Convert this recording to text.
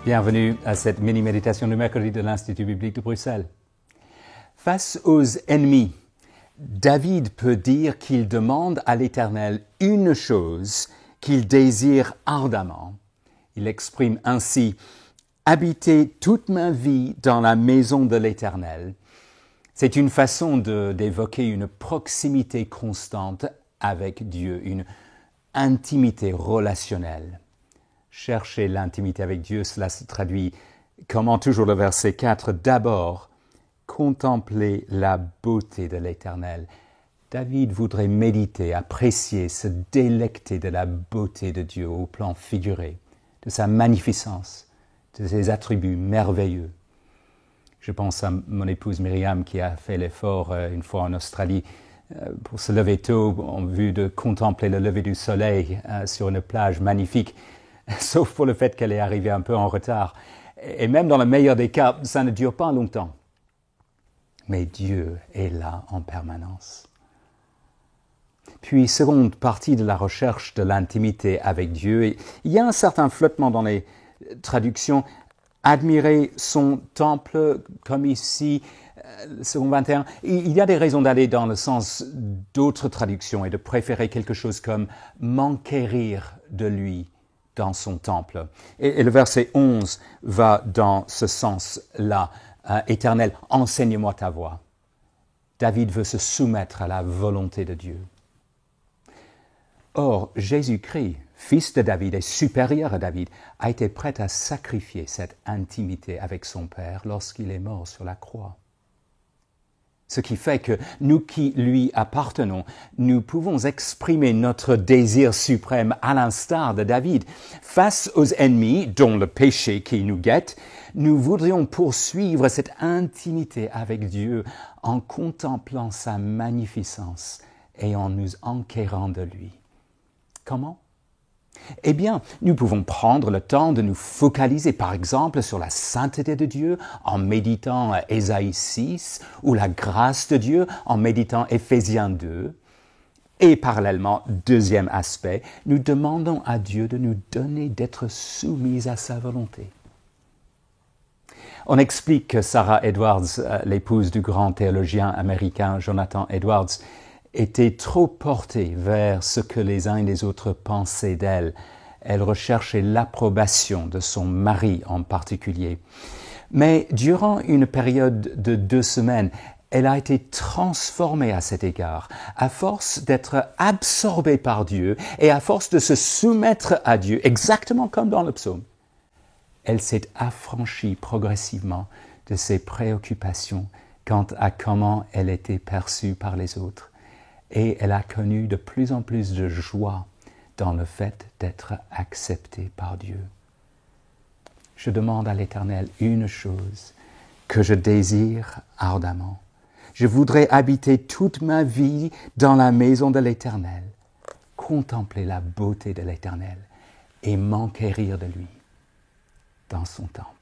Bienvenue à cette mini-méditation du mercredi de l'Institut biblique de Bruxelles. Face aux ennemis, David peut dire qu'il demande à l'Éternel une chose qu'il désire ardemment. Il exprime ainsi « Habiter toute ma vie dans la maison de l'Éternel ». C'est une façon d'évoquer une proximité constante avec Dieu, une intimité relationnelle. Chercher l'intimité avec Dieu, cela se traduit, comment toujours le verset 4, d'abord, contempler la beauté de l'Éternel. David voudrait méditer, apprécier, se délecter de la beauté de Dieu au plan figuré, de sa magnificence, de ses attributs merveilleux. Je pense à mon épouse Myriam qui a fait l'effort une fois en Australie pour se lever tôt en vue de contempler le lever du soleil sur une plage magnifique. Sauf pour le fait qu'elle est arrivée un peu en retard. Et même dans le meilleur des cas, ça ne dure pas longtemps. Mais Dieu est là en permanence. Puis, seconde partie de la recherche de l'intimité avec Dieu, il y a un certain flottement dans les traductions. Admirer son temple, comme ici, second 21. Il y a des raisons d'aller dans le sens d'autres traductions et de préférer quelque chose comme m'enquérir de lui dans son temple. Et le verset 11 va dans ce sens-là. Éternel, enseigne-moi ta voie. David veut se soumettre à la volonté de Dieu. Or, Jésus-Christ, fils de David et supérieur à David, a été prêt à sacrifier cette intimité avec son Père lorsqu'il est mort sur la croix. Ce qui fait que nous qui lui appartenons, nous pouvons exprimer notre désir suprême à l'instar de David. Face aux ennemis, dont le péché qui nous guette, nous voudrions poursuivre cette intimité avec Dieu en contemplant sa magnificence et en nous enquérant de lui. Comment ? Eh bien, nous pouvons prendre le temps de nous focaliser, par exemple, sur la sainteté de Dieu en méditant Ésaïe 6 ou la grâce de Dieu en méditant Éphésiens 2. Et parallèlement, deuxième aspect, nous demandons à Dieu de nous donner d'être soumis à sa volonté. On explique que Sarah Edwards, l'épouse du grand théologien américain Jonathan Edwards, était trop portée vers ce que les uns et les autres pensaient d'elle. Elle recherchait l'approbation de son mari en particulier. Mais durant une période de 2 semaines, elle a été transformée à cet égard, à force d'être absorbée par Dieu et à force de se soumettre à Dieu, exactement comme dans le psaume. Elle s'est affranchie progressivement de ses préoccupations quant à comment elle était perçue par les autres. Et elle a connu de plus en plus de joie dans le fait d'être acceptée par Dieu. Je demande à l'Éternel une chose que je désire ardemment. Je voudrais habiter toute ma vie dans la maison de l'Éternel, contempler la beauté de l'Éternel et m'enquérir de lui dans son temple.